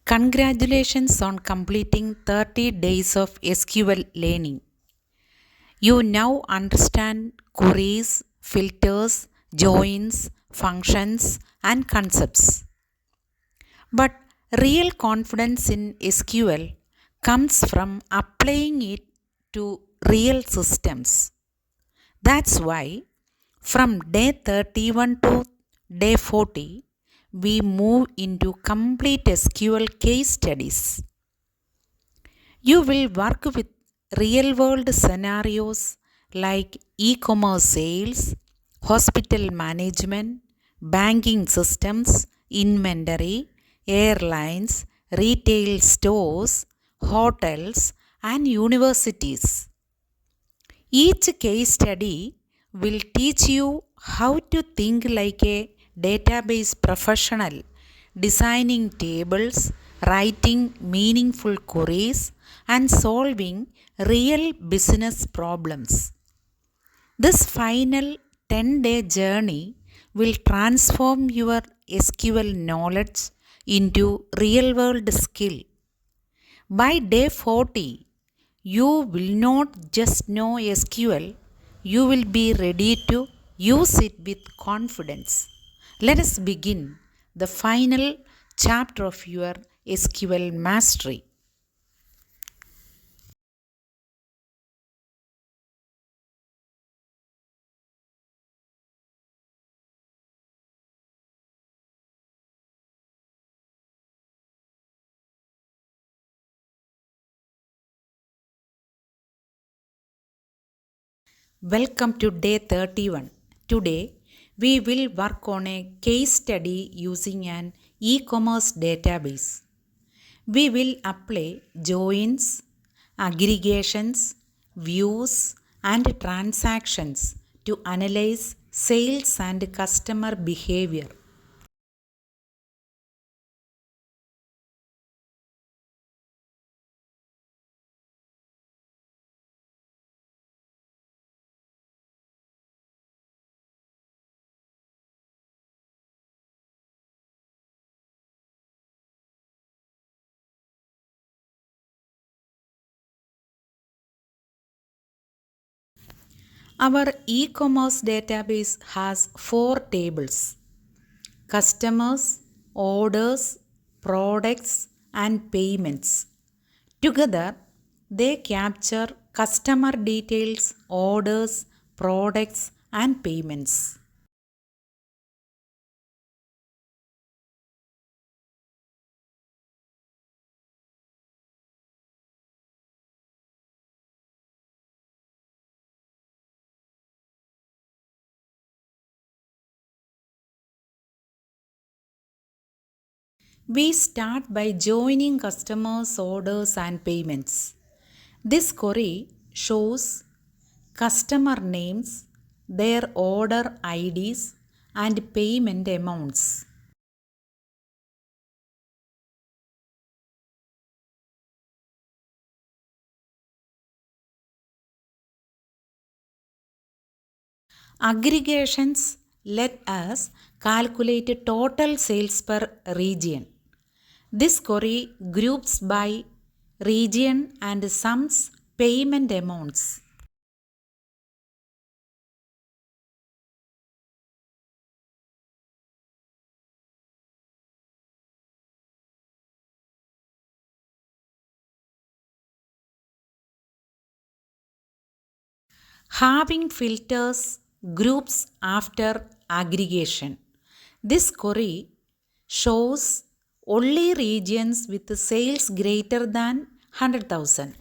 Congratulations on completing 30 days of SQL learning. You now understand queries, filters, joins, functions, and concepts. But real confidence in SQL comes from applying it to real systems. That's why from day 31 to day 40, we move into complete SQL case studies. You will work with real world scenarios like e commerce sales, hospital management, banking systems, inventory, airlines, retail stores, hotels, and universities. Each case study will teach you how to think like a database professional, designing tables, writing meaningful queries, and solving real business problems. This final 10-day journey will transform your SQL knowledge into real world skill. By day 40, you will not just know SQL, you will be ready to use it with confidence. Let us begin the final chapter of your SQL mastery. Welcome to day 31. Today, we will work on a case study using an e-commerce database. We will apply joins, aggregations, views, and transactions to analyze sales and customer behavior. Our e-commerce database has 4 tables: customers, orders, products, and payments. Together, they capture customer details, orders, products, and payments. We start by joining customers' orders and payments. This query shows customer names, their order IDs, and payment amounts. Aggregations let us calculate total sales per region. This query groups by region and sums payment amounts. Having filters groups after aggregation. This query shows only regions with sales greater than 100,000.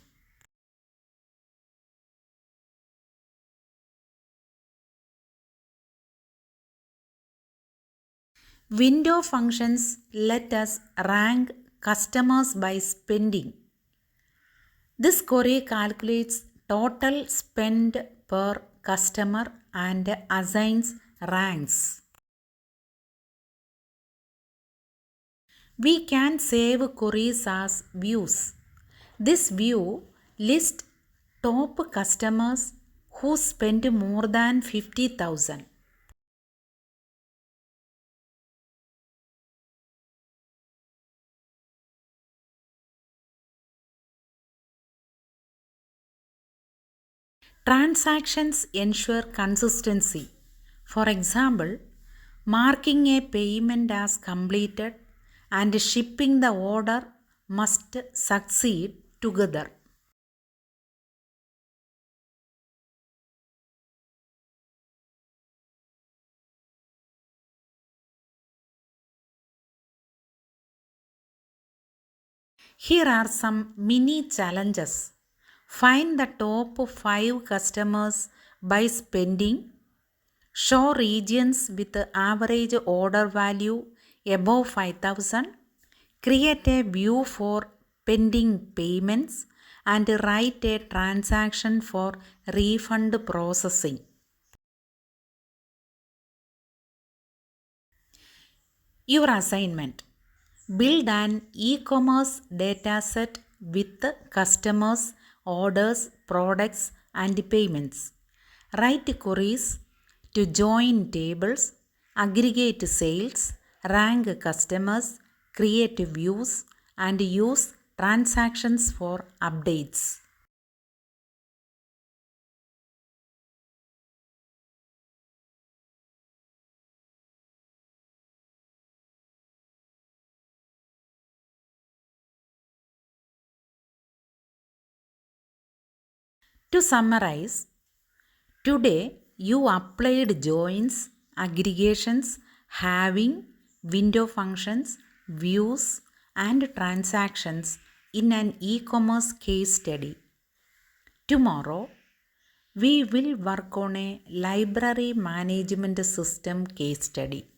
Window functions let us rank customers by spending. This query calculates total spend per customer and assigns ranks. We can save queries as views. This view lists top customers who spend more than 50,000. Transactions ensure consistency. For example, marking a payment as completed and shipping the order must succeed together. Here are some mini challenges. Find the top 5 customers by spending. Show regions with average order value above 5,000. Create a view for pending payments and write a transaction for refund processing. Your assignment: build an e-commerce dataset with customers, orders, products, and payments. Write queries to join tables, aggregate sales, rank customers, create views, and use transactions for updates. To summarize, today you applied joins, aggregations, having, window functions, views, and transactions in an e-commerce case study. Tomorrow, we will work on a library management system case study.